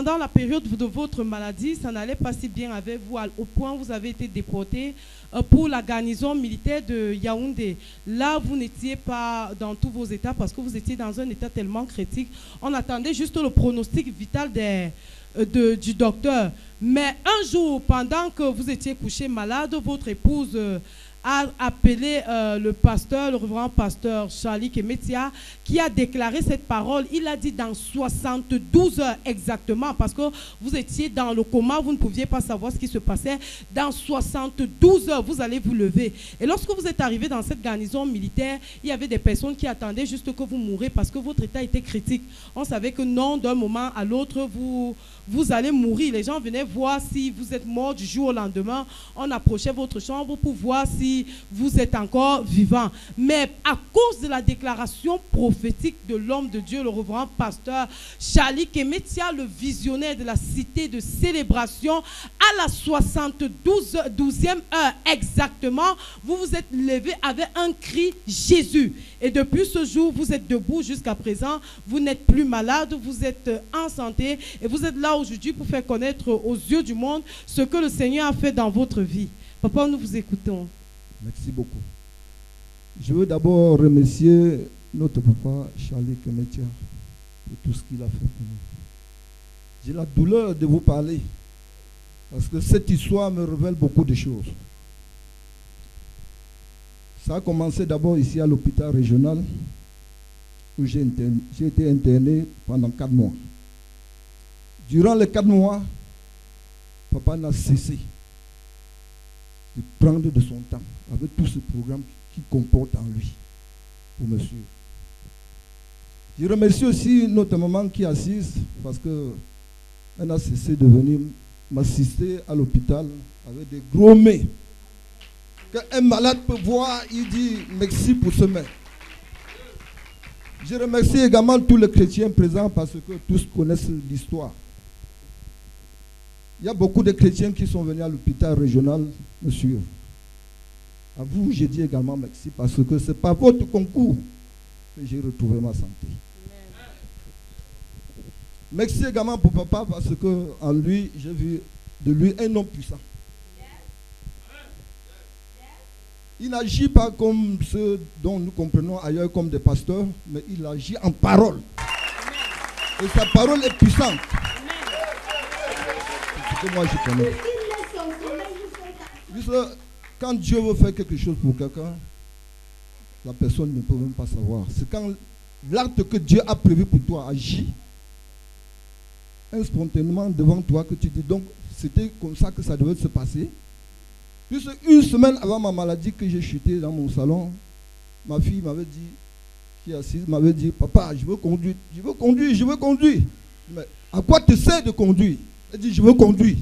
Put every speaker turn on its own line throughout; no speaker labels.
pendant la période de votre maladie, ça n'allait pas si bien avec vous, au point où vous avez été déporté pour la garnison militaire de Yaoundé. Là, vous n'étiez pas dans tous vos états parce que vous étiez dans un état tellement critique. On attendait juste le pronostic vital du docteur. Mais un jour, pendant que vous étiez couché malade, votre épouse a appelé le pasteur, le révérend pasteur Charlie Kemetia, qui a déclaré cette parole. Il a dit dans 72 heures exactement, parce que vous étiez dans le coma, vous ne pouviez pas savoir ce qui se passait. Dans 72 heures, vous allez vous lever. Et lorsque vous êtes arrivé dans cette garnison militaire, il y avait des personnes qui attendaient juste que vous mourrez parce que votre état était critique. On savait que non, d'un moment à l'autre, vous allez mourir. Les gens venaient voir si vous êtes mort du jour au lendemain. On approchait votre chambre pour voir si vous êtes encore vivant. Mais à cause de la déclaration prophétique de l'homme de Dieu, le révérend pasteur Charlie Kemetia, le visionnaire de la cité de célébration, à la 72e heure exactement, vous vous êtes levé avec un cri Jésus. Et depuis ce jour, vous êtes debout jusqu'à présent. Vous n'êtes plus malade, vous êtes en santé et vous êtes là aujourd'hui pour faire connaître aux yeux du monde ce que le Seigneur a fait dans votre vie. Papa, nous vous écoutons.
Merci beaucoup. Je veux d'abord remercier notre papa Charlie Kemetia pour tout ce qu'il a fait pour nous. J'ai la douleur de vous parler parce que cette histoire me révèle beaucoup de choses. Ça a commencé d'abord ici à l'hôpital régional où j'ai été interné pendant 4 mois. Durant les 4 mois, papa n'a cessé de prendre de son temps avec tout ce programme qui comporte en lui pour me suivre. Je remercie aussi notre maman qui est assise parce qu'elle n'a cessé de venir m'assister à l'hôpital avec des gros mets. Quand un malade peut voir, il dit merci pour ce mets. Je remercie également tous les chrétiens présents parce que tous connaissent l'histoire. Il y a beaucoup de chrétiens qui sont venus à l'hôpital régional me suivre. À vous, je dis également merci parce que c'est par votre concours que j'ai retrouvé ma santé. Merci également pour papa parce qu'en lui, j'ai vu de lui un homme puissant. Il n'agit pas comme ceux dont nous comprenons ailleurs comme des pasteurs, mais il agit en parole. Et sa parole est puissante. C'est ce que moi je connais. Quand Dieu veut faire quelque chose pour quelqu'un, la personne ne peut même pas savoir. C'est quand l'acte que Dieu a prévu pour toi agit spontanément devant toi que tu dis donc c'était comme ça que ça devait se passer. Juste une semaine avant ma maladie que j'ai chuté dans mon salon, ma fille m'avait dit, qui est assise, m'avait dit, papa, je veux conduire, je veux conduire, je veux conduire. Mais à quoi tu sais de conduire? Elle dit, je veux conduire.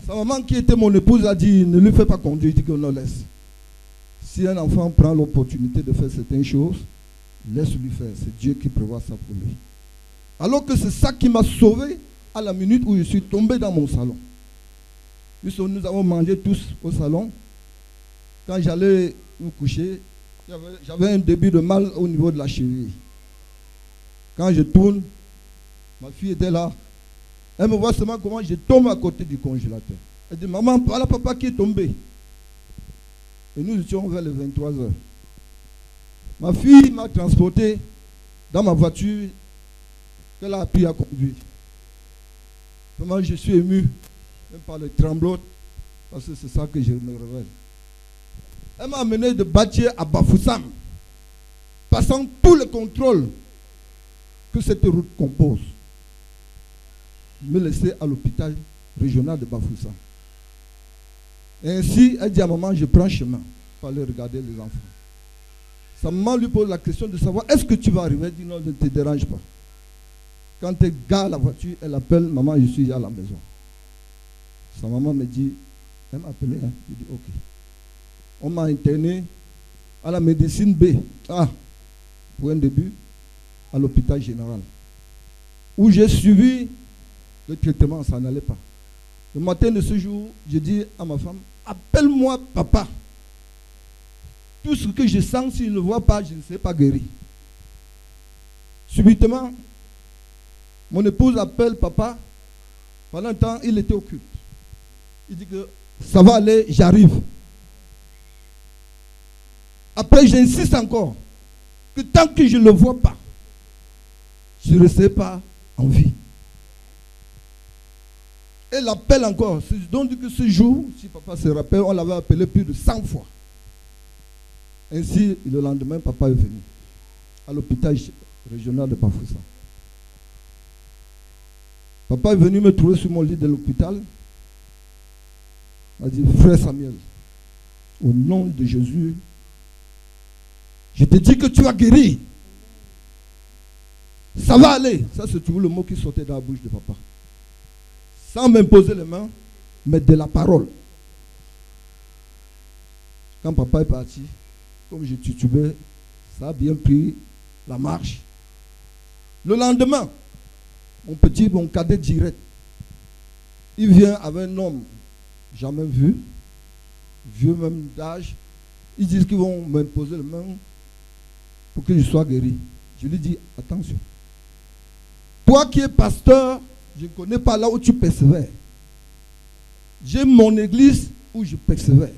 Sa maman qui était mon épouse a dit, ne lui fais pas conduire, dit qu'on le laisse. Si un enfant prend l'opportunité de faire certaines choses, laisse-lui faire. C'est Dieu qui prévoit ça pour lui. Alors que c'est ça qui m'a sauvé à la minute où je suis tombé dans mon salon. Nous avons mangé tous au salon. Quand j'allais me coucher, j'avais un début de mal au niveau de la cheville. Quand je tourne, ma fille était là. Elle me voit seulement comment je tombe à côté du congélateur. Elle dit, maman, voilà papa qui est tombé. Et nous étions vers les 23 heures. Ma fille m'a transporté dans ma voiture qu'elle a appris à conduire. Vraiment, je suis ému, même par le tremblote, parce que c'est ça que je me révèle. Elle m'a amené de Batié à Bafoussam, passant tous les contrôles que cette route compose. Me laisser à l'hôpital régional de Bafoussam. Et ainsi, elle dit à maman, je prends chemin pour aller regarder les enfants. Sa maman lui pose la question de savoir, est-ce que tu vas arriver? Elle dit non, ne te dérange pas. Quand elle gare la voiture, elle appelle, maman, je suis à la maison. Sa maman me dit, elle m'a appelé, hein? Je dis, ok. On m'a interné à la médecine B, pour un début, à l'hôpital général, où j'ai suivi le traitement, ça n'allait pas. Le matin de ce jour, je dis à ma femme, appelle-moi papa. Tout ce que je sens, si je ne vois pas, je ne serai pas guéri. Subitement, Mon épouse appelle papa. Pendant un temps, il était au culte. Il dit que ça va aller, j'arrive. Après, j'insiste encore que tant que je ne le vois pas, je ne resterai pas en vie. Elle appelle encore. Donc que ce jour, si papa se rappelle, on l'avait appelé plus de 100 fois. Ainsi, le lendemain, papa est venu à l'hôpital régional de Bafoussam. Papa est venu me trouver sur mon lit de l'hôpital. Il m'a dit, frère Samuel, au nom de Jésus, je te dis que tu as guéri. Ça va aller. Ça, c'est toujours le mot qui sortait de la bouche de papa. Sans m'imposer les mains, mais de la parole. Quand papa est parti, comme je titubais, ça a bien pris la marche. Le lendemain, mon cadet direct, il vient avec un homme jamais vu, vieux même d'âge. Ils disent qu'ils vont m'imposer les mains pour que je sois guéri. Je lui dis, attention. Toi qui es pasteur, je ne connais pas là où tu persévères. J'ai mon église où je persévère.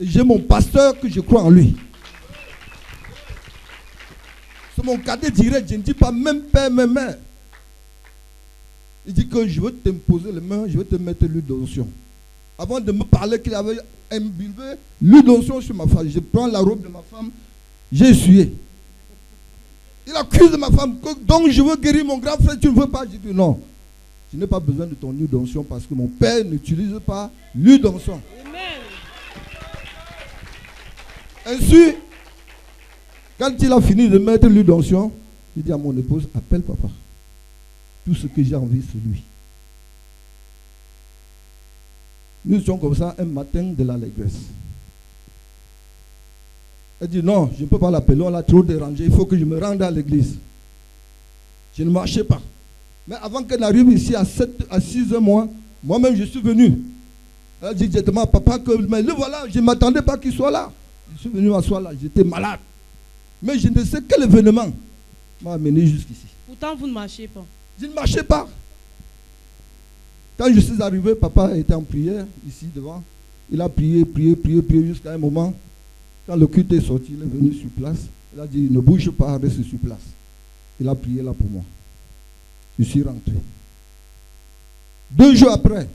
Et j'ai mon pasteur que je crois en lui. C'est mon cadet direct, je ne dis pas même père, même mère. Il dit que je veux t'imposer les mains, je veux te mettre l'huile d'onction. Avant de me parler qu'il avait imbibé l'huile d'onction sur ma femme, je prends la robe de ma femme, j'ai essuyé. Il accuse ma femme, donc je veux guérir mon grand frère, tu ne veux pas? Je dis non, je n'ai pas besoin de ton huile d'onction parce que mon père n'utilise pas l'huile d'onction. Ainsi, quand il a fini de mettre l'huile d'onction, il dit à mon épouse, appelle papa. Tout ce que j'ai envie, c'est lui. Nous étions comme ça un matin de l'allégresse. Elle dit non, je ne peux pas l'appeler, on l'a trop dérangé, il faut que je me rende à l'église. Je ne marchais pas. Mais avant qu'elle arrive ici à 6 heures moi-même je suis venu. Elle dit directement à papa que mais le voilà, je ne m'attendais pas qu'il soit là. Je suis venu m'asseoir là, j'étais malade. Mais je ne sais quel événement m'a amené jusqu'ici.
Pourtant vous ne marchez pas.
Je ne marchais pas. Quand je suis arrivé, papa était en prière ici devant. Il a prié jusqu'à un moment. Quand le culte est sorti, il est venu sur place. Il a dit, ne bouge pas, reste sur place. Il a prié là pour moi. Je suis rentré. 2 jours après,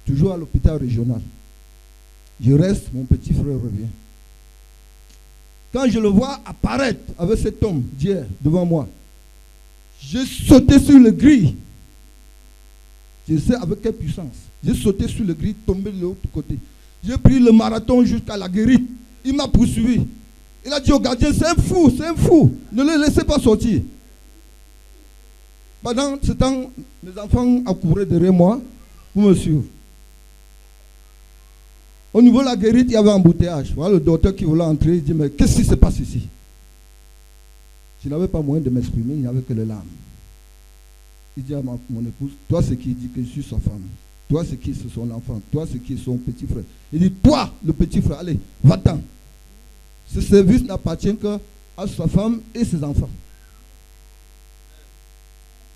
toujours à l'hôpital régional, je reste, mon petit frère revient. Quand je le vois apparaître avec cet homme d'hier devant moi, j'ai sauté sur le grille. Je sais avec quelle puissance. J'ai sauté sur le grille, tombé de l'autre côté. J'ai pris le marathon jusqu'à la guérite. Il m'a poursuivi. Il a dit au gardien, c'est un fou, c'est un fou. Ne le laissez pas sortir. Pendant ce temps, mes enfants accouraient derrière moi pour me suivre. Au niveau de la guérite, il y avait un embouteillage. Voilà le docteur qui voulait entrer, il dit, mais qu'est-ce qui se passe ici? Je n'avais pas moyen de m'exprimer, il n'y avait que les larmes. Il dit à mon épouse, toi c'est qui? Il dit que je suis sa femme. Toi c'est qui? C'est son enfant. Toi c'est qui? Son petit frère. Il dit, toi le petit frère, allez, va-t'en. Ce service n'appartient qu'à sa femme et ses enfants.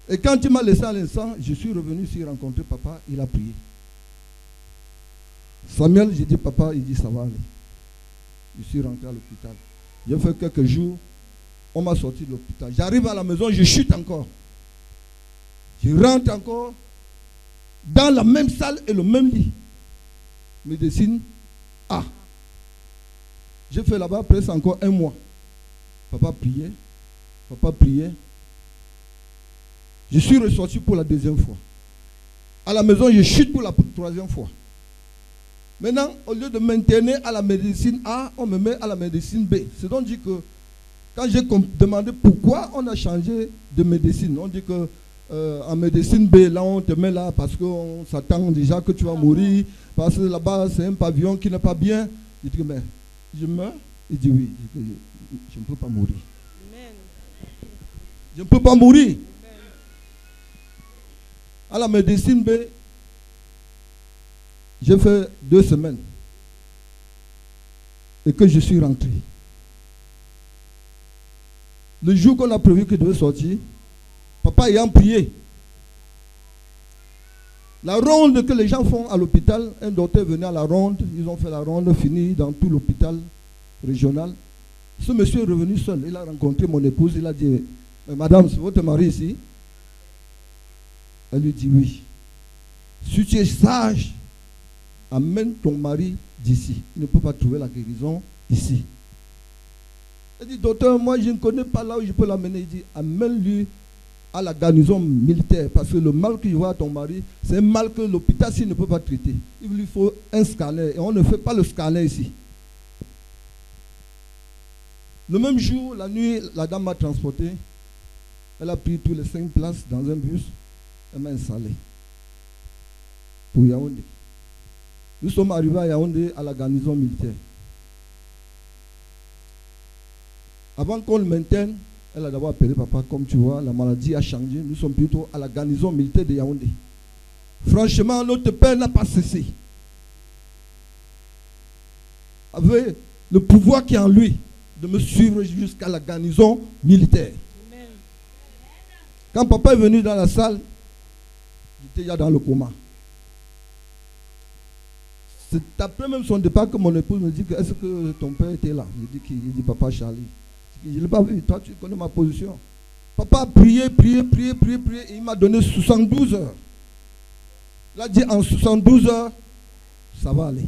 Et quand il m'a laissé à l'instant, je suis revenu ici rencontrer papa, il a prié. Samuel, j'ai dit papa, il dit ça va aller. Je suis rentré à l'hôpital. J'ai fait quelques jours, on m'a sorti de l'hôpital. J'arrive à la maison, je chute encore. Je rentre encore dans la même salle et le même lit. Médecine A. J'ai fait là-bas presque encore 1 mois. Papa priait. Papa priait. Je suis ressorti pour la 2e fois. À la maison, je chute pour la 3e fois. Maintenant, au lieu de maintenir à la médecine A, on me met à la médecine B. C'est donc dit que quand j'ai demandé pourquoi on a changé de médecine, on dit que en médecine B, là on te met là parce qu'on s'attend déjà que tu vas mourir, parce que là-bas c'est un pavillon qui n'est pas bien. Il dit mais je meurs? Il dit oui, je ne peux pas mourir. Amen. Je ne peux pas mourir. Amen. À la médecine B, j'ai fait 2 semaines et que je suis rentré. Le jour qu'on a prévu qu'il devait sortir, Papa ayant prié. La ronde que les gens font à l'hôpital, un docteur venait à la ronde, ils ont fait la ronde, fini dans tout l'hôpital régional. Ce monsieur est revenu seul, il a rencontré mon épouse, il a dit, madame, c'est votre mari ici? Elle lui dit oui. Si tu es sage, amène ton mari d'ici. Il ne peut pas trouver la guérison ici. Elle dit, docteur, moi je ne connais pas là où je peux l'amener. Il dit, amène-lui à la garnison militaire, parce que le mal que je vois à ton mari, c'est un mal que l'hôpital ne peut pas traiter. Il lui faut un scanner, et on ne fait pas le scanner ici. Le même jour, la nuit, la dame m'a transporté. Elle a pris tous les 5 places dans un bus. Elle m'a installé pour Yaoundé. Nous sommes arrivés à Yaoundé à la garnison militaire. Avant qu'on le maintienne, elle a d'abord appelé papa. Comme tu vois, la maladie a changé. Nous sommes plutôt à la garnison militaire de Yaoundé. Franchement, notre père n'a pas cessé. Avec le pouvoir qui est en lui, de me suivre jusqu'à la garnison militaire. Amen. Quand papa est venu dans la salle, j'étais déjà dans le coma. C'est après même son départ que mon épouse me dit, est-ce que ton père était là? Il dit papa Charlie. Je ne l'ai pas vu, toi tu connais ma position. Papa a prié, et il m'a donné 72 heures. Il a dit en 72 heures, ça va aller.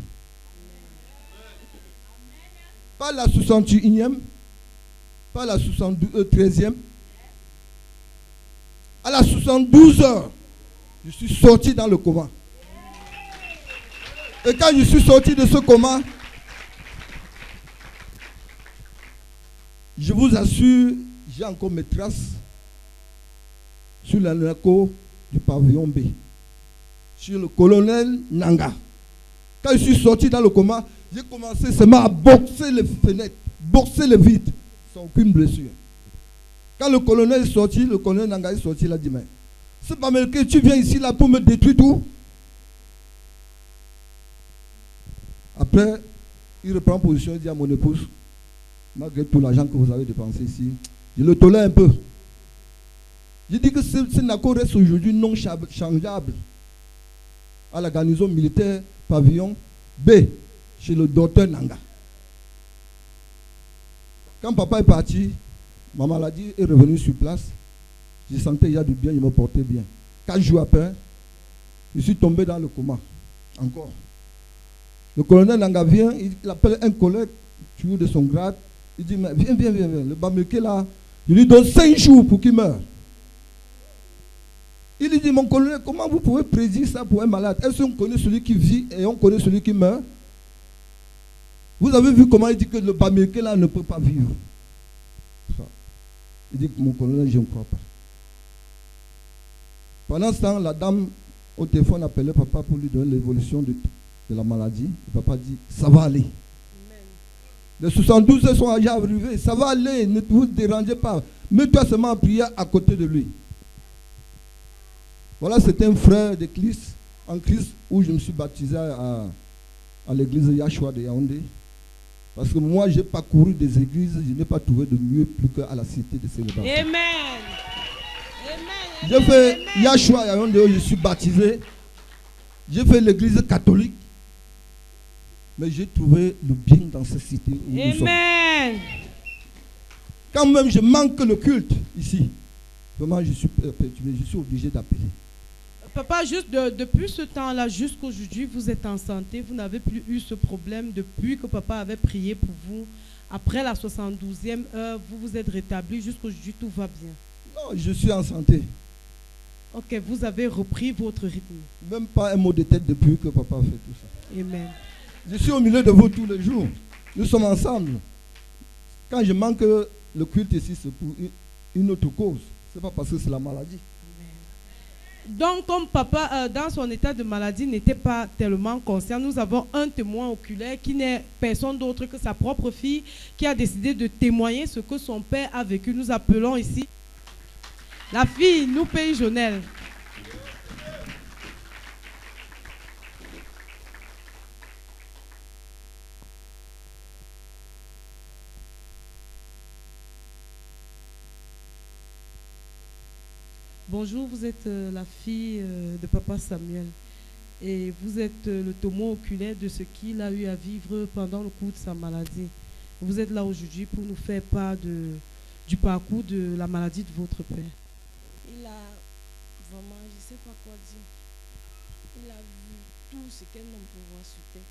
Pas la 61e, pas la 73e. À la 72 heures, je suis sorti dans le coma. Et quand je suis sorti de ce coma, je vous assure, j'ai encore mes traces sur la narco du pavillon B, sur le colonel Nanga. Quand je suis sorti dans le coma, j'ai commencé seulement à boxer les fenêtres, boxer les vitres, sans aucune blessure. Quand le colonel est sorti, le colonel Nanga est sorti, il a dit, mais c'est pas mal que tu viens ici là pour me détruire tout. Après, il reprend position, il dit à mon épouse, malgré tout l'argent que vous avez dépensé ici, je le tolère un peu. Je dis que ce NACO reste aujourd'hui non changeable à la garnison militaire pavillon B, chez le docteur Nanga. Quand papa est parti, ma maladie est revenue sur place. Je sentais il y a du bien, je me portais bien. 4 jours après, je suis tombé dans le coma. Encore. Le colonel Nanga vient, il appelle un collègue, tu de son grade. Il dit, mais viens. Le Bamileke là, je lui donne 5 jours pour qu'il meure. Il lui dit, mon colonel, comment vous pouvez prédire ça pour un malade? Est-ce qu'on connaît celui qui vit et on connaît celui qui meurt? Vous avez vu comment il dit que le Bamileke là ne peut pas vivre? Il dit, mon colonel, je ne crois pas. Pendant ce temps, la dame au téléphone appelait papa pour lui donner l'évolution de la maladie. Le papa dit, ça va aller. Les 72 heures sont déjà arrivés. Ça va aller, ne vous dérangez pas. Mets-toi seulement à prier à côté de lui. Voilà, c'était un frère de Christ, en Christ, où je me suis baptisé à l'église Yahshua de Yaoundé. Parce que moi, j'ai parcouru des églises, je n'ai pas trouvé de mieux plus qu'à la cité de Célébration.
Amen.
J'ai fait Yahshua à Yaoundé où je suis baptisé. J'ai fait l'église catholique. Mais j'ai trouvé le bien dans cette cité où nous sommes. Quand même je manque le culte ici, vraiment je suis perturbé, je suis obligé d'appeler.
Papa, juste depuis ce temps-là jusqu'aujourd'hui, vous êtes en santé, vous n'avez plus eu ce problème depuis que papa avait prié pour vous. Après la 72e heure, vous vous êtes rétabli, jusqu'aujourd'hui tout va bien.
Non, je suis en santé.
Ok, vous avez repris votre rythme.
Même pas un mot de tête depuis que papa a fait tout ça.
Amen.
Je suis au milieu de vous tous les jours. Nous sommes ensemble. Quand je manque le culte ici, c'est pour une autre cause. Ce n'est pas parce que c'est la maladie.
Donc, comme papa, dans son état de maladie, n'était pas tellement conscient, nous avons un témoin oculaire qui n'est personne d'autre que sa propre fille, qui a décidé de témoigner ce que son père a vécu. Nous appelons ici la fille Noupé Jonel. Bonjour, vous êtes la fille de papa Samuel. Et vous êtes le témoin oculaire de ce qu'il a eu à vivre pendant le cours de sa maladie. Vous êtes là aujourd'hui pour nous faire part du parcours de la maladie de votre père.
Il a vraiment, je ne sais pas quoi dire. Il a vu tout ce qu'un homme peut voir sur terre.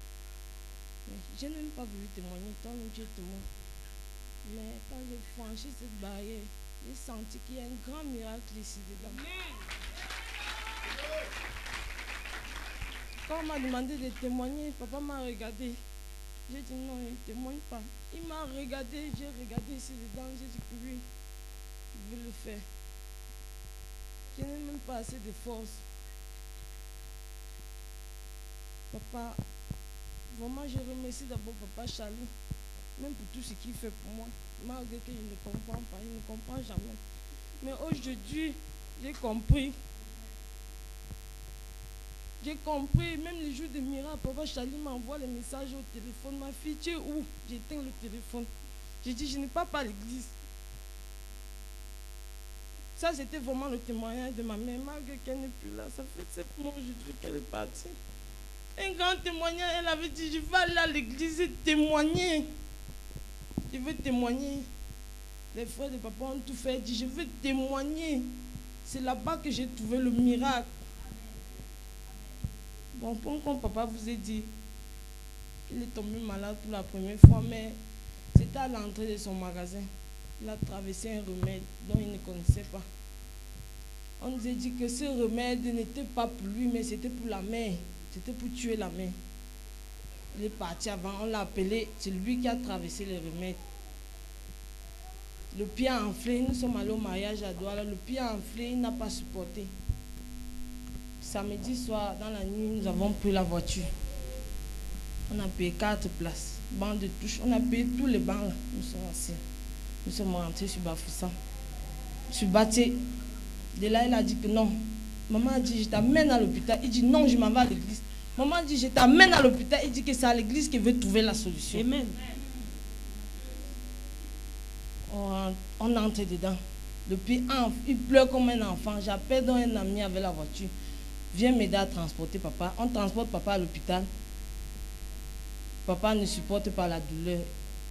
Mais je n'ai même pas voulu témoigner, tant que Dieu témoin. Mais quand j'ai franchi cette barrière, j'ai senti qu'il y a un grand miracle ici dedans. Quand on m'a demandé de témoigner, papa m'a regardé. J'ai dit non, il ne témoigne pas. Il m'a regardé, j'ai regardé ici dedans, j'ai dit que oui, il veut le faire. Je n'ai même pas assez de force. Papa, vraiment je remercie d'abord papa Charlie, même pour tout ce qu'il fait pour moi. Malgré qu'il ne comprend pas, il ne comprend jamais. Mais aujourd'hui, j'ai compris. J'ai compris, même les jours de miracle, papa Charlie m'envoie les messages au téléphone. Ma fille, tu es où? J'éteins le téléphone. J'ai dit, je n'ai pas à l'église. Ça, c'était vraiment le témoignage de ma mère. Malgré qu'elle n'est plus là, ça fait 7 mois aujourd'hui qu'elle est partie. Un grand témoignage, elle avait dit, je vais aller à l'église et témoigner. Je veux témoigner. Les frères de papa ont tout fait. Elle dit, je veux témoigner. C'est là-bas que j'ai trouvé le miracle. Bon, comme papa vous a dit qu'il est tombé malade pour la première fois, mais c'était à l'entrée de son magasin. Il a traversé un remède dont il ne connaissait pas. On nous a dit que ce remède n'était pas pour lui, mais c'était pour la mère. C'était pour tuer la mère. Il est parti avant, on l'a appelé, c'est lui qui a traversé le remède. Le pied a enflé, nous sommes allés au mariage à Douala, le pied a enflé, il n'a pas supporté. Samedi soir, dans la nuit, nous avons pris la voiture. On a payé 4 places, banc de touche, on a payé tous les bancs là. Nous sommes assis. Nous sommes rentrés sur Bafoussam. Sur Baté. De là, il a dit que non. Maman a dit, je t'amène à l'hôpital. Il dit non, je m'en vais à l'église. Maman a dit, je t'amène à l'hôpital. Il dit que c'est à l'église qu'il veut trouver la solution.
Amen.
On est entré dedans. Depuis, il pleure comme un enfant. J'appelle donc un ami avec la voiture. Viens m'aider à transporter papa. On transporte papa à l'hôpital. Papa ne supporte pas la douleur.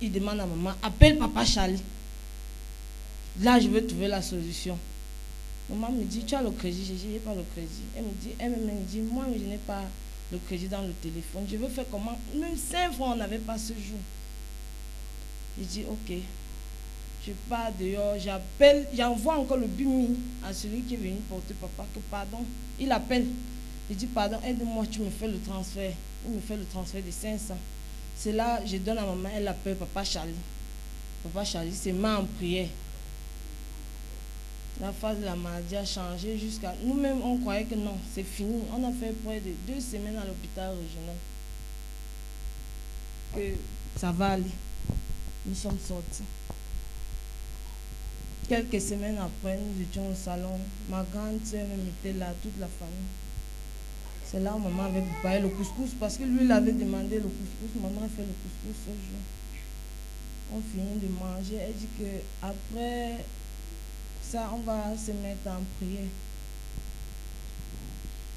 Il demande à maman, appelle papa Charlie. Là, je veux trouver la solution. Maman me dit, tu as le crédit. Je n'ai pas le crédit. Elle me dit, moi, je n'ai pas le crédit dans le téléphone. Je veux faire comment? Même 5 francs, on n'avait pas ce jour. Je dis, ok. Je pars dehors, j'appelle, j'envoie encore le bimi à celui qui est venu porter papa, que pardon, il appelle. Il dit, pardon, aide-moi, tu me fais le transfert. Il me fait le transfert de 500. C'est là, je donne à maman, elle appelle papa Charlie. Papa Charlie s'est mis en prière. La phase de la maladie a changé jusqu'à... Nous-mêmes, on croyait que non, c'est fini. On a fait près de 2 semaines à l'hôpital régional. Que ça va aller. Nous sommes sortis. Quelques semaines après, nous étions au salon. Ma grande soeur même était là, toute la famille. C'est là où maman avait préparé le couscous parce que lui, il avait demandé le couscous. Maman a fait le couscous ce jour. On finit de manger. Elle dit que après ça, on va se mettre en prière.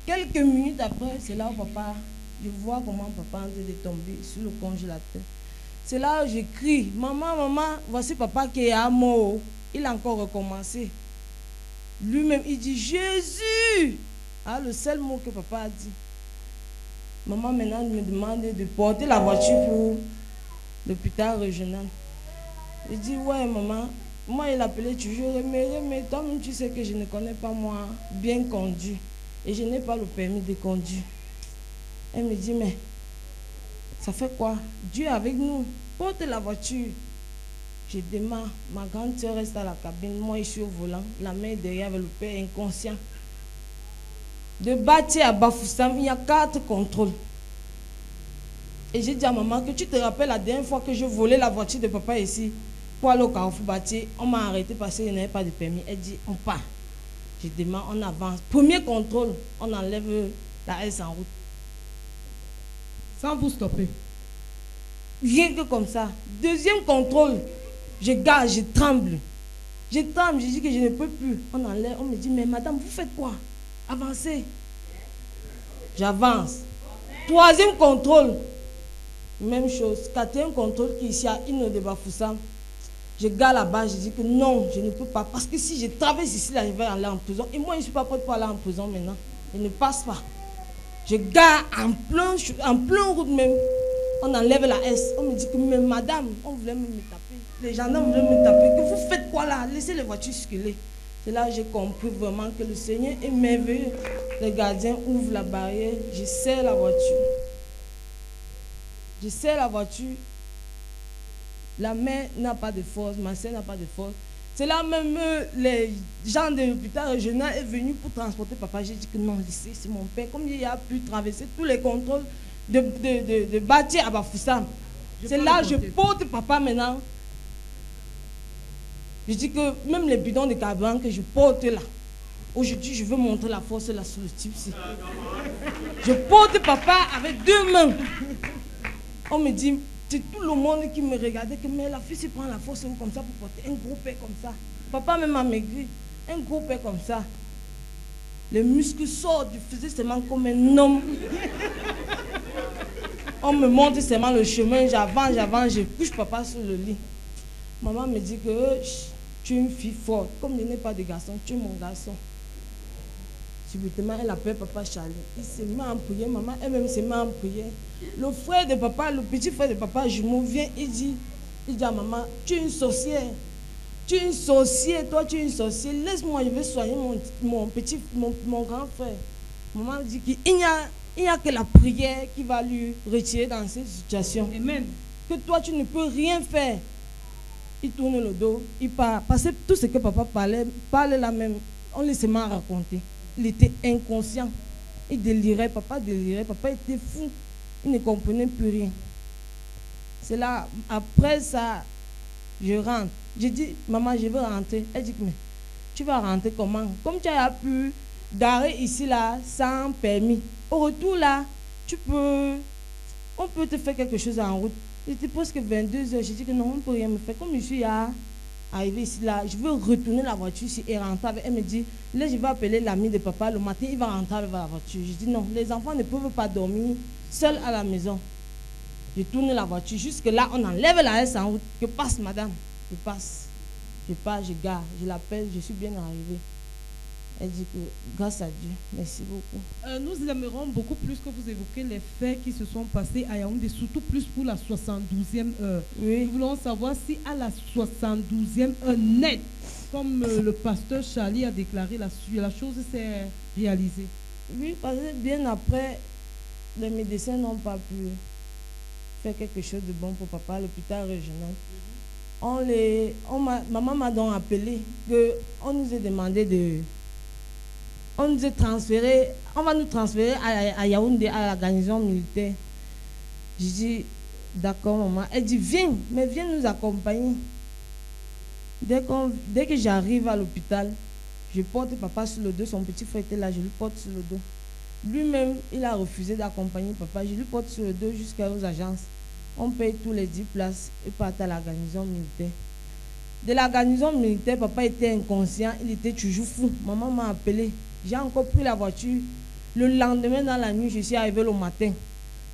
Quelques minutes après, c'est là où papa, je vois comment papa est tombé sur le congélateur. C'est là où je crie, maman, maman, voici papa qui est à mort. Il a encore recommencé. Lui-même, il dit, Jésus! Ah, le seul mot que papa a dit. Maman maintenant me demande de porter la voiture pour l'hôpital régional. Il dit, ouais maman, moi il appelait toujours, mais toi-même tu sais que je ne connais pas moi bien conduire. Et je n'ai pas le permis de conduire. Elle me dit, mais ça fait quoi? Dieu est avec nous, porte la voiture. Je démarre, ma grande soeur reste à la cabine, moi je suis au volant, la mère derrière avec le père inconscient. De Baté à Bafoussam, il y a 4 contrôles. Et j'ai dit à maman que tu te rappelles la dernière fois que je volais la voiture de papa ici pour aller au Carrefour Baté, on m'a arrêté parce qu'il n'y avait pas de permis. Elle dit, on part. Je démarre, on avance. Premier contrôle, on enlève la S en route.
Sans vous stopper.
Rien que comme ça. Deuxième contrôle, je gage, je tremble. Je tremble, je dis que je ne peux plus. On enlève, on me dit, mais madame, vous faites quoi? Avancez. J'avance. Troisième contrôle. Même chose. Quatrième contrôle qui est ici à Ino de Bafoussam. Je garde là-bas, je dis que non, je ne peux pas. Parce que si je traverse ici, là, je vais aller en prison. Et moi, je ne suis pas prête pour aller en prison maintenant. Je ne passe pas. Je garde en plein route même. On enlève la S. On me dit que, mais madame, on voulait me taper. Les gendarmes voulaient me taper. Que vous faites quoi là? Laissez les voitures circuler. C'est là que j'ai compris vraiment que le Seigneur est merveilleux. Les gardiens ouvrent la barrière. Je serre la voiture. Je serre la voiture. La mère n'a pas de force. Ma soeur n'a pas de force. C'est là même les gens de l'hôpital régional sont venus pour transporter papa. J'ai dit que non, laissez, c'est mon père. Comme il a pu traverser tous les contrôles de bâtir à Bafoussam. C'est là que je porte papa maintenant. Je dis que même les bidons de carburant que je porte là, aujourd'hui je veux montrer la force là sur le type-ci. Je porte papa avec deux mains. On me dit, c'est tout le monde qui me regardait que mais la fille se prend la force comme ça pour porter un gros père comme ça. Papa même a maigri, un gros père comme ça. Les muscles sortent, je faisais seulement comme un homme. On me montre seulement le chemin, j'avance, je couche papa sur le lit. Maman me dit que tu es une fille forte. Comme je n'ai pas de garçon, tu es mon garçon. Subitement, elle appelle papa Charlie. Il se met à prier, maman elle-même se met à prier. Le frère de papa, le petit frère de papa jumeau vient, il dit à maman, tu es une sorcière. Tu es une sorcière, toi tu es une sorcière. Laisse-moi, je vais soigner mon grand frère. Maman dit qu'il n'y a que la prière qui va lui retirer dans cette situation.
Amen.
Que toi tu ne peux rien faire. Il tourne le dos, il part. Parce que tout ce que papa parlait là même, on laissait mal raconter. Il était inconscient. Il délirait, papa était fou. Il ne comprenait plus rien. C'est là, après ça, je rentre. J'ai dit, maman, je veux rentrer. Elle dit, mais tu vas rentrer comment? Comme tu as pu garer ici là, sans permis. Au retour là, on peut te faire quelque chose en route. Il était presque 22h. J'ai dit que non, on ne peut rien me faire. Comme je suis arrivé ici là, je veux retourner la voiture ici et rentrer avec. Elle me dit, là je vais appeler l'ami de papa. Le matin, il va rentrer avec la voiture. Je dis non, les enfants ne peuvent pas dormir seuls à la maison. Je tourne la voiture. Jusque là, on enlève la S en route. Je passe, madame. Je passe. Je pars, je gare. Je l'appelle, je suis bien arrivé. Elle dit que grâce à Dieu, merci beaucoup.
Nous aimerons beaucoup plus que vous évoquez les faits qui se sont passés à Yaoundé, surtout plus pour la 72e heure.
Oui.
Nous voulons savoir si à la 72e heure net, comme le pasteur Charlie a déclaré, la chose s'est réalisée.
Oui, parce que bien après, les médecins n'ont pas pu faire quelque chose de bon pour papa à l'hôpital régional. Maman m'a donc appelé qu'on nous a demandé on nous a transféré, on va nous transférer à Yaoundé, à la garnison militaire. Je dis, d'accord maman. Elle dit, viens nous accompagner. Dès que j'arrive à l'hôpital, je porte papa sur le dos, son petit frère était là, je lui porte sur le dos. Lui-même, il a refusé d'accompagner papa, je lui porte sur le dos jusqu'aux agences. On paye tous les 10 places et part à la garnison militaire. De la garnison militaire, papa était inconscient, il était toujours fou. Maman m'a appelé. J'ai encore pris la voiture. Le lendemain, dans la nuit, je suis arrivé le matin.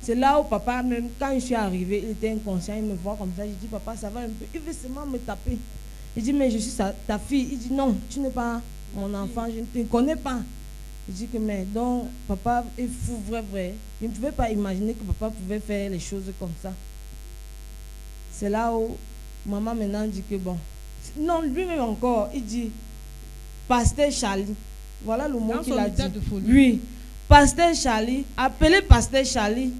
C'est là où papa, même quand je suis arrivé, il était inconscient, il me voit comme ça. Je dis, papa, ça va un peu. Il veut seulement me taper. Il dit, mais je suis ta fille. Il dit, non, tu n'es pas mon enfant, je ne te connais pas. Je dis que, mais donc, papa est fou, vrai. Je ne pouvais pas imaginer que papa pouvait faire les choses comme ça. C'est là où maman maintenant dit que, bon, non, lui-même encore, il dit, pasteur Charlie. Voilà le mot qu'il a dit. Oui. Pasteur Charlie, appelez pasteur Charlie.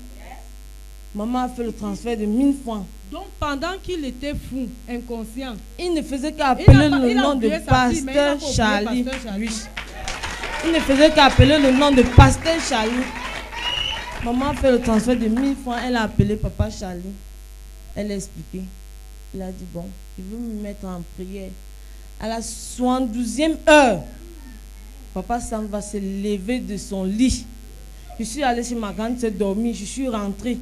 Maman a fait le transfert de 1000 francs.
Donc pendant qu'il était fou, inconscient,
il ne faisait qu'appeler le nom de pasteur Charlie. Oui. Il ne faisait qu'appeler le nom de pasteur Charlie. Maman a fait le transfert de 1000 francs. Elle a appelé papa Charlie. Elle a expliqué. Il a dit, bon, il veut me mettre en prière. À la 72e heure, papa Sam va se lever de son lit. Je suis allée chez ma grande sœur dormir. Je suis rentrée.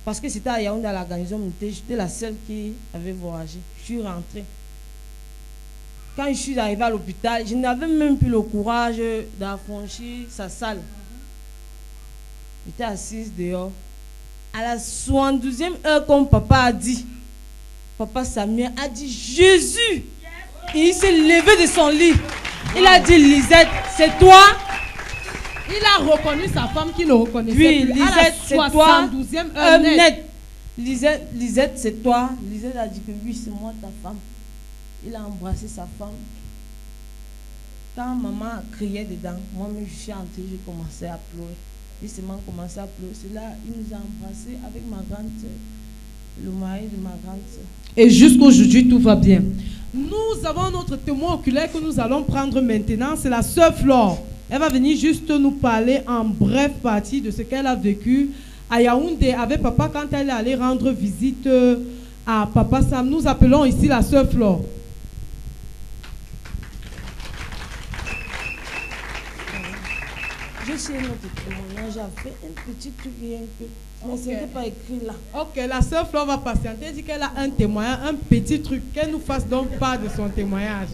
Parce que c'était à Yaoundé, à la garnison militaire. J'étais la seule qui avait voyagé. Je suis rentrée. Quand je suis arrivée à l'hôpital, je n'avais même plus le courage d'affranchir sa salle. J'étais assise dehors. À la 72e heure, comme papa a dit, papa Samuel a dit Jésus. Et il s'est levé de son lit. Il a dit Lisette, c'est toi.
Il a reconnu sa femme qui le reconnaissait.
Oui,
plus.
Lisette, c'est toi.
72e heure net.
Lisette, c'est toi. Lisette a dit que oui, c'est moi ta femme. Il a embrassé sa femme. Quand maman criait dedans, moi-même je suis entrée, j'ai commencé à pleurer. Il s'est commencé à pleurer. C'est là, il nous a embrassés avec ma grande soeur, le mari de ma grande soeur.
Et jusqu'aujourd'hui, tout va bien. Nous avons notre témoin oculaire que nous allons prendre maintenant. C'est la sœur Flore. Elle va venir juste nous parler en bref partie de ce qu'elle a vécu à Yaoundé avec papa quand elle est allée rendre visite à papa Sam. Nous appelons ici la sœur Flore.
Je sais notre témoignage, j'ai fait un petit truc rien que. Mais ce n'était pas écrit là.
Ok, la sœur Flore va patienter. Elle dit qu'elle a un témoignage, un petit truc. Qu'elle nous fasse donc part de son témoignage.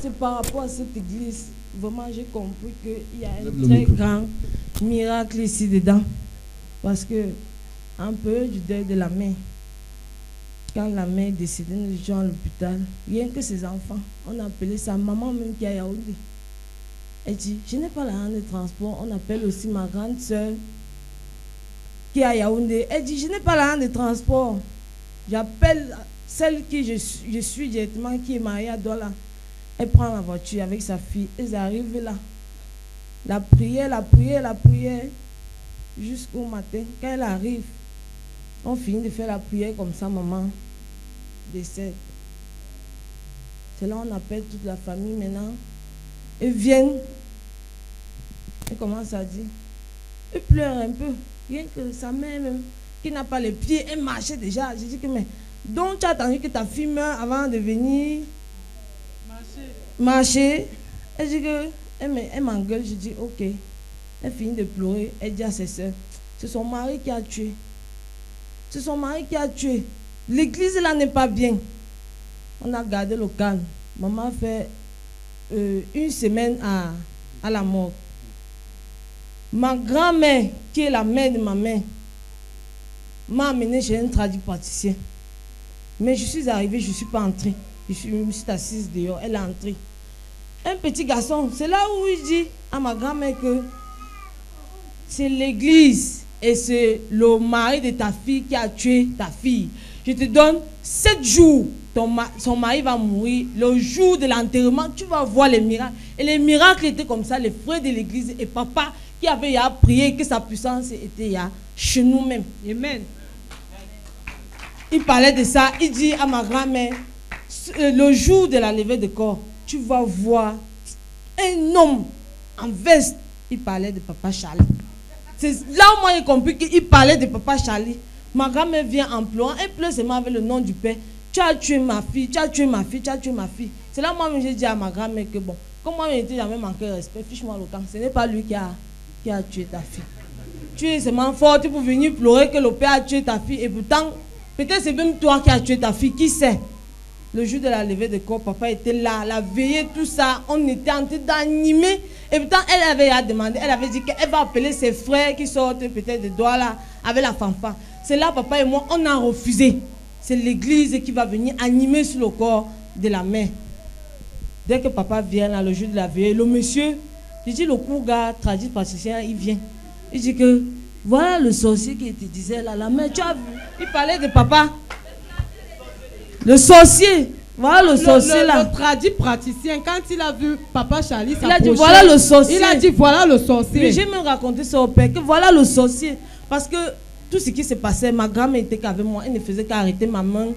C'est par rapport à cette église. Vraiment, j'ai compris qu'il y a un très grand miracle ici dedans. Parce que, un peu du deuil de la mère. Quand la mère est décédée, nous étions à l'hôpital. Rien que ses enfants, on appelait sa maman même qui est à Yaoundé. Elle dit, je n'ai pas l'argent de transport. On appelle aussi ma grande soeur qui est à Yaoundé. Elle dit, je n'ai pas l'argent de transport. J'appelle celle qui je suis directement, qui est mariée à Douala. Elle prend la voiture avec sa fille. Elles arrivent là. La prière, jusqu'au matin. Quand elle arrive, on finit de faire la prière comme ça, maman décède. C'est là on appelle toute la famille maintenant. Ils viennent. Elle commence à dire. Elle pleure un peu. Rien que sa mère même, qui n'a pas les pieds, elle marchait déjà. J'ai dit que mais, donc tu as attendu que ta fille meure avant de venir marcher. Elle dit que, elle m'engueule. Je dis ok. Elle finit de pleurer. Elle dit à ses soeurs, c'est son mari qui a tué. C'est son mari qui a tué. L'église là n'est pas bien. On a gardé le calme. Maman fait une semaine à la mort. Ma grand-mère, qui est la mère de ma mère, m'a amené chez un tradipraticien. Mais je suis arrivée, je ne suis pas entrée. Je me suis assise dehors, elle est entrée. Un petit garçon, c'est là où il dit à ma grand-mère que c'est l'église et c'est le mari de ta fille qui a tué ta fille. Je te donne 7 jours. Son mari va mourir. Le jour de l'enterrement, tu vas voir les miracles. Et les miracles étaient comme ça. Les frères de l'église et papa qui avait prié que sa puissance était chez nous-mêmes. Amen. Il parlait de ça. Il dit à ma grand-mère, le jour de la levée de corps, tu vas voir un homme en veste. Il parlait de papa Charlie. C'est là où moi j'ai compris qu'il parlait de papa Charlie. Ma grand-mère vient en pleurant. Elle pleure seulement avec le nom du père. Tu as tué ma fille, tu as tué ma fille, tu as tué ma fille. C'est là moi j'ai dit à ma grand-mère que bon, comme moi je n'étais jamais manqué de respect, fiche-moi le camp. Ce n'est pas lui qui a tué ta fille. Tu es seulement forte pour venir pleurer que le père a tué ta fille. Et pourtant, peut-être c'est même toi qui as tué ta fille. Qui sait? Le jour de la levée de corps, papa était là, la veillée, tout ça. On était en train d'animer. Et pourtant, elle avait demandé, elle avait dit qu'elle va appeler ses frères qui sortent peut-être de Douala avec la fanfare. C'est là, papa et moi, on a refusé. C'est l'église qui va venir animer sur le corps de la mère. Dès que papa vient là, le jour de la veillée, le monsieur, je dis le courga traduit praticien, il vient. Il dit que voilà le sorcier qui te disait là, la mère, tu as vu? Il parlait de papa. Le sorcier, voilà le sorcier là.
Le traduit praticien, quand il a vu papa Charlie s'approcher,
il a dit voilà le sorcier.
Il a dit voilà le sorcier.
Mais j'ai même raconté ça au père, que voilà le sorcier. Parce que tout ce qui se passait, ma grand-mère était qu'avec moi, elle ne faisait qu'arrêter ma main.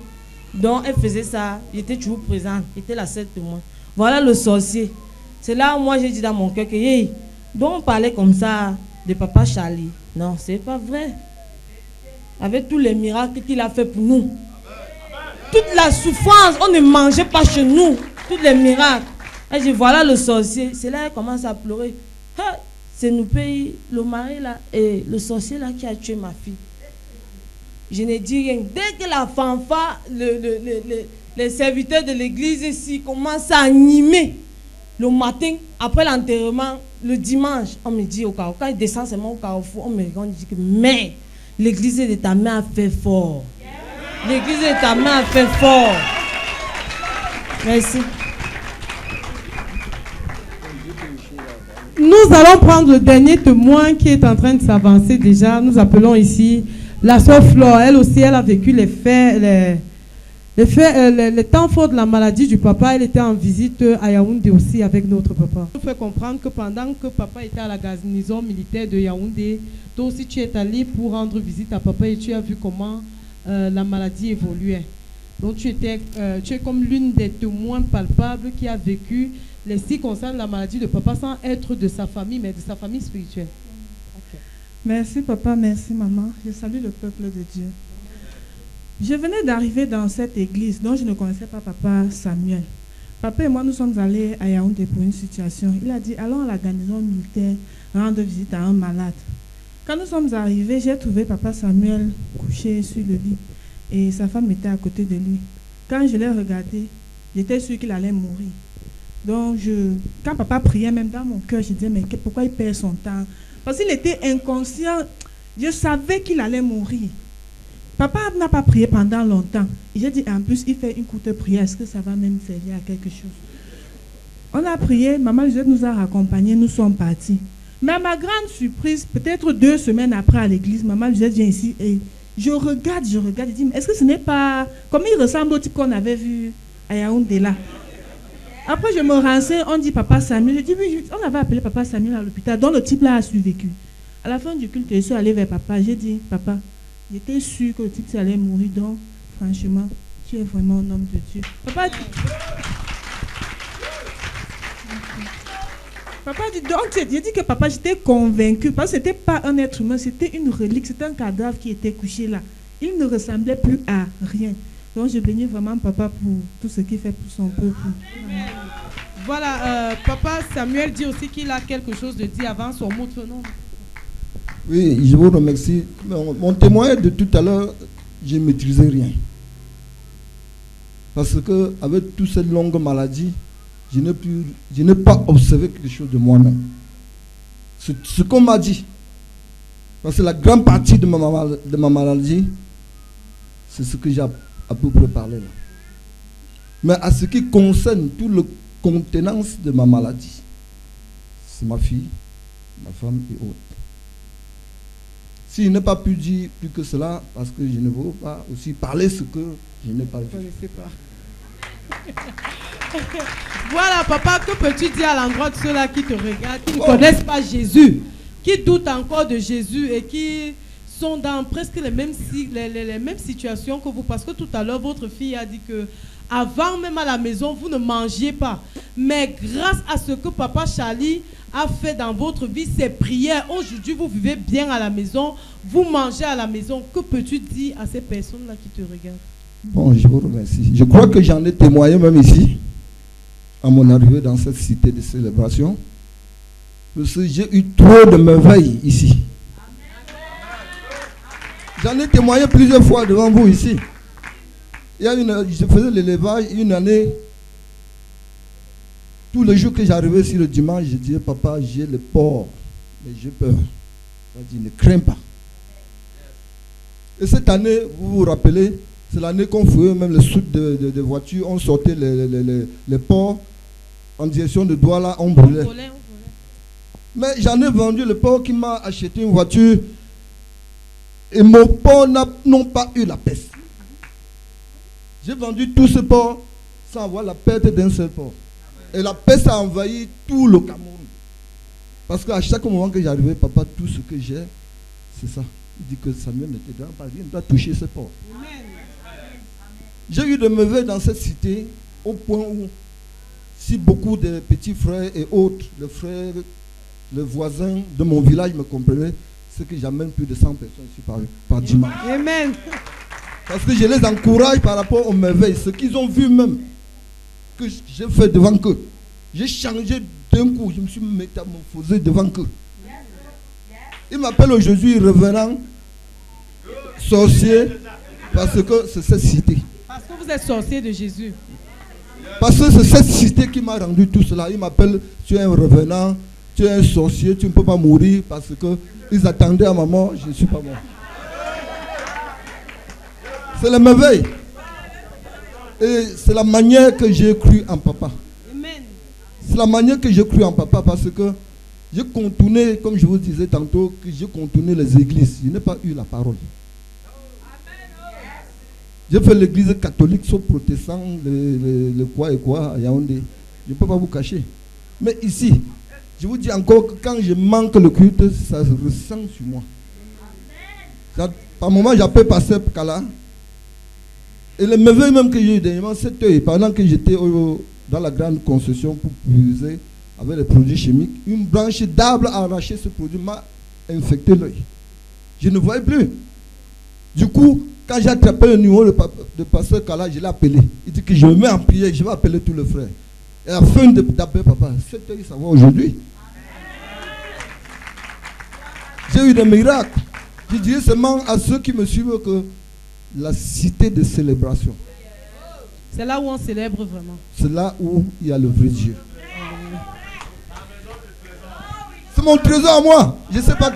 Donc elle faisait ça, j'étais toujours présente, j'étais la seule témoin. Voilà le sorcier. C'est là où moi j'ai dit dans mon cœur que hey, donc on parlait comme ça de papa Charlie. Non, c'est pas vrai. Avec tous les miracles qu'il a fait pour nous. Toute la souffrance, on ne mangeait pas chez nous. Tous les miracles. Elle dit voilà le sorcier. C'est là qu'elle commence à pleurer. C'est nous pays, le mari là, et le sorcier là qui a tué ma fille. Je n'ai dit rien. Dès que la fanfare, les les serviteurs de l'église ici commencent à animer le matin, après l'enterrement, le dimanche. On me dit au carrefour, quand il descend seulement au carrefour, on me regarde, on dit que mais l'église de ta mère a fait fort. L'église de ta mère a fait fort. Merci.
Nous allons prendre le dernier témoin qui est en train de s'avancer déjà. Nous appelons ici la sœur Flore. Elle aussi, elle a vécu les temps forts de la maladie du papa. Elle était en visite à Yaoundé aussi avec notre papa. Il faut comprendre que pendant que papa était à la garnison militaire de Yaoundé, toi aussi tu es allé pour rendre visite à papa et tu as vu comment la maladie évoluait. Donc tu es comme l'une des témoins palpables qui a vécu les circonstances de la maladie de papa sans être de sa famille, mais de sa famille spirituelle. Okay.
Merci papa, merci maman. Je salue le peuple de Dieu. Je venais d'arriver dans cette église dont je ne connaissais pas papa Samuel. Papa et moi, nous sommes allés à Yaoundé pour une situation. Il a dit, allons à la garnison militaire rendre visite à un malade. Quand nous sommes arrivés, j'ai trouvé papa Samuel couché sur le lit et sa femme était à côté de lui. Quand je l'ai regardé, j'étais sûre qu'il allait mourir. Donc, quand papa priait, même dans mon cœur, je disais, mais pourquoi il perd son temps? Parce qu'il était inconscient. Je savais qu'il allait mourir. Papa n'a pas prié pendant longtemps. J'ai dit, en plus, il fait une courte prière. Est-ce que ça va même servir à quelque chose? On a prié, maman Lisette nous a raccompagnés, nous sommes partis. Mais à ma grande surprise, peut-être 2 semaines après à l'église, maman Lisette vient ici et je regarde, je dis, est-ce que ce n'est pas... Comme il ressemble au type qu'on avait vu à Yaoundé là. Après, je me renseigne, on dit papa Samuel. Je dis, oui, on avait appelé papa Samuel à l'hôpital, dont le type là a survécu. À la fin du culte, je suis allée vers papa. J'ai dit, papa, j'étais sûre que le type allait mourir, donc franchement, tu es vraiment un homme de Dieu. Papa dit, donc, j'ai dit que papa, j'étais convaincu, parce que ce n'était pas un être humain, c'était une relique, c'était un cadavre qui était couché là. Il ne ressemblait plus à rien. Donc, je bénis vraiment papa pour tout ce qu'il fait pour son peuple.
Voilà, papa Samuel dit aussi qu'il a quelque chose de dire avant son mot de nom.
Oui, je vous remercie. Mon témoin de tout à l'heure, je ne maîtrisais rien. Parce que avec toute cette longue maladie, je n'ai pas observé quelque chose de moi-même. Ce qu'on m'a dit, parce que la grande partie de ma maladie, c'est ce que j'ai à peu près parlé là. Mais à ce qui concerne toute la contenance de ma maladie, c'est ma fille, ma femme et autres. Si je n'ai pas pu dire plus que cela, parce que je ne veux pas aussi parler ce que je n'ai pas vu.
Voilà, papa, que peux-tu dire à l'endroit de ceux-là qui te regardent, qui ne connaissent pas Jésus, qui doutent encore de Jésus et qui sont dans presque les mêmes situations que vous? Parce que tout à l'heure, votre fille a dit que avant même à la maison, vous ne mangiez pas. Mais grâce à ce que papa Charlie a fait dans votre vie, ses prières, aujourd'hui vous vivez bien à la maison, vous mangez à la maison. Que peux-tu dire à ces personnes-là qui te regardent?
Bon, je vous remercie. Je crois que j'en ai témoigné même ici, à mon arrivée dans cette cité de célébration, parce que j'ai eu trop de merveilles ici. J'en ai témoigné plusieurs fois devant vous ici. Je faisais l'élevage une année. Tous les jours que j'arrivais sur le dimanche, je disais, papa, j'ai le porc, mais j'ai peur. Il a dit, ne crains pas. Et cette année, vous vous rappelez, c'est l'année qu'on faisait même le soute de voitures, on sortait les porcs en direction de Douala, on brûlait. Mais j'en ai vendu le porc qui m'a acheté une voiture et mon porc n'ont pas eu la peste. J'ai vendu tout ce porc sans avoir la perte d'un seul porc. Et la peste a envahi tout le Cameroun. Parce qu'à chaque moment que j'arrivais, papa, tout ce que j'ai, c'est ça. Il dit que Samuel ne te doit pas rien, il doit toucher ce porc. J'ai eu de merveilles dans cette cité, au point où, si beaucoup de petits frères et autres, les frères, les voisins de mon village me comprenaient, c'est que j'amène plus de 100 personnes ici par dimanche.
Amen.
Parce que je les encourage par rapport aux merveilles, ce qu'ils ont vu même, que j'ai fait devant eux. J'ai changé d'un coup, je me suis métamorphosé devant eux. Ils m'appellent aujourd'hui revenant, sorcier, parce que c'est cette cité.
Parce que vous êtes sorcier de Jésus.
Parce que c'est cette cité qui m'a rendu tout cela. Ils m'appellent, tu es un revenant, tu es un sorcier, tu ne peux pas mourir parce qu'ils attendaient à ma mort, je ne suis pas mort. C'est le merveille. Et c'est la manière que j'ai cru en papa.
Amen.
C'est la manière que j'ai cru en papa parce que j'ai contourné, comme je vous disais tantôt, que j'ai contourné les églises. Je n'ai pas eu la parole. J'ai fait l'église catholique, sauf protestant, le quoi et quoi à Yaoundé. Je ne peux pas vous cacher. Mais ici, je vous dis encore que quand je manque le culte, ça se ressent sur moi. Ça, par moment, j'appelle Pasteur Kala. Et le merveille même que j'ai eu dernièrement, 7 heures, pendant que j'étais dans la grande concession pour puiser avec les produits chimiques, une branche d'arbre a arraché ce produit, m'a infecté l'œil. Je ne voyais plus. Du coup, quand j'ai attrapé le numéro de Pasteur Kala, je l'ai appelé. Il dit que je me mets en prière, je vais appeler tous les frères. Et à la fin d'appeler papa, 7 heures, ça va aujourd'hui. J'ai eu des miracles. Je dirais seulement à ceux qui me suivent que la cité de célébration,
c'est là où on célèbre vraiment.
C'est là où il y a le vrai Dieu. C'est mon trésor à moi. Je ne sais pas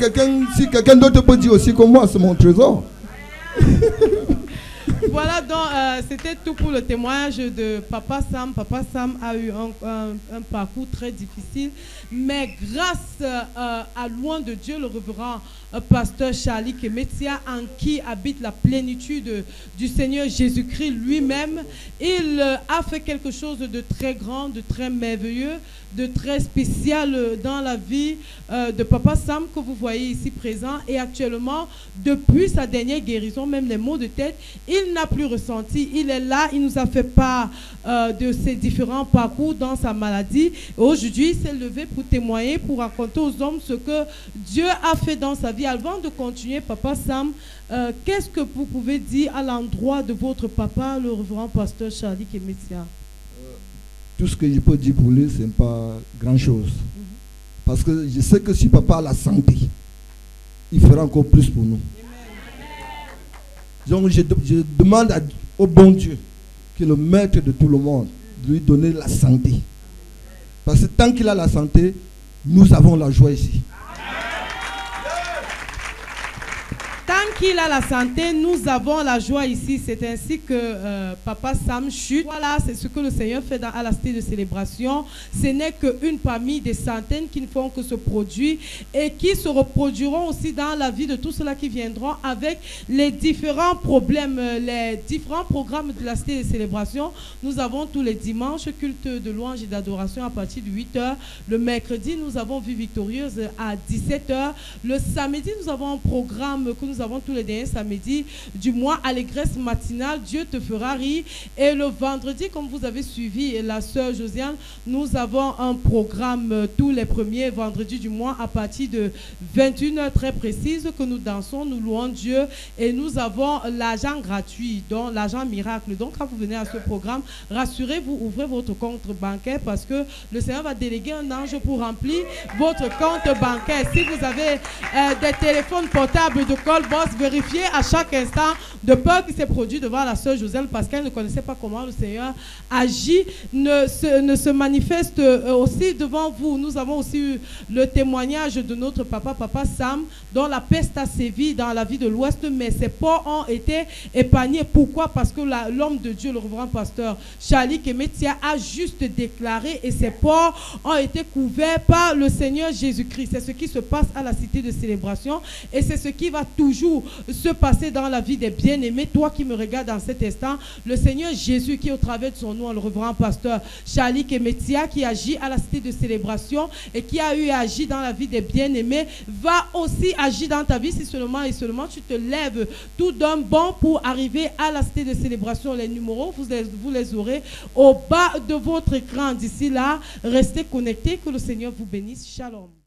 si quelqu'un d'autre peut dire aussi comme moi, c'est mon trésor.
Voilà, donc c'était tout pour le témoignage de Papa Sam. Papa Sam a eu un parcours très difficile, mais grâce à loin de Dieu, le révérend pasteur Charlie Kemetia, en qui habite la plénitude du Seigneur Jésus-Christ lui-même, il a fait quelque chose de très grand, de très merveilleux, de très spécial dans la vie de Papa Sam que vous voyez ici présent. Et actuellement, depuis sa dernière guérison, même les maux de tête, il n'a plus ressenti. Il est là, il nous a fait part de ses différents parcours dans sa maladie. Et aujourd'hui, il s'est levé pour témoigner, pour raconter aux hommes ce que Dieu a fait dans sa vie. Avant de continuer, Papa Sam, qu'est-ce que vous pouvez dire à l'endroit de votre papa, le révérend pasteur Charlie Kemetia?
Tout ce que je peux dire pour lui, ce n'est pas grand-chose. Parce que je sais que si papa a la santé, il fera encore plus pour nous. Donc je demande au bon Dieu, qui est le maître de tout le monde, de lui donner la santé. Parce que tant qu'il a la santé, nous avons la joie ici.
Tant qu'il a la santé, nous avons la joie ici. C'est ainsi que Papa Sam chute. Voilà, c'est ce que le Seigneur fait à la cité de célébration. Ce n'est qu'une parmi des centaines qui ne font que se produire et qui se reproduiront aussi dans la vie de tous ceux-là qui viendront avec les différents problèmes, les différents programmes de la cité de célébration. Nous avons tous les dimanches culte de louange et d'adoration à partir de 8h. Le mercredi, nous avons Vie Victorieuse à 17h. Le samedi, nous avons un programme que nous avons tous les derniers samedis du mois, allégresse matinale, Dieu te fera rire. Et le vendredi, comme vous avez suivi la sœur Josiane, nous avons un programme tous les premiers vendredis du mois à partir de 21h très précise que nous dansons, nous louons Dieu et nous avons l'argent gratuit, donc l'argent miracle. Donc quand vous venez à ce programme, rassurez-vous, ouvrez votre compte bancaire parce que le Seigneur va déléguer un ange pour remplir votre compte bancaire. Si vous avez des téléphones portables de call boss, vérifiez à chaque instant de peur qui s'est produit devant la sœur Josiane parce qu'elle ne connaissait pas comment le Seigneur agit, ne se manifeste aussi devant vous. Nous avons aussi eu le témoignage de notre papa Sam, dont la peste a sévi dans la vie de l'Ouest, mais ses porcs ont été épargnés. Pourquoi? Parce que l'homme de Dieu, le révérend pasteur Charlie Kemetia, a juste déclaré et ses porcs ont été couverts par le Seigneur Jésus-Christ. C'est ce qui se passe à la cité de célébration et c'est ce qui va toujours se passer dans la vie des bien-aimés. Toi qui me regardes dans cet instant, le Seigneur Jésus qui au travers de son nom, le révérend pasteur Charlie Kemetia, qui agit à la cité de célébration et qui a eu agi dans la vie des bien-aimés, va aussi agir dans ta vie si seulement et seulement tu te lèves tout d'un bond pour arriver à la cité de célébration. Les numéros, vous les aurez au bas de votre écran. D'ici là, restez connectés, que le Seigneur vous bénisse. Shalom.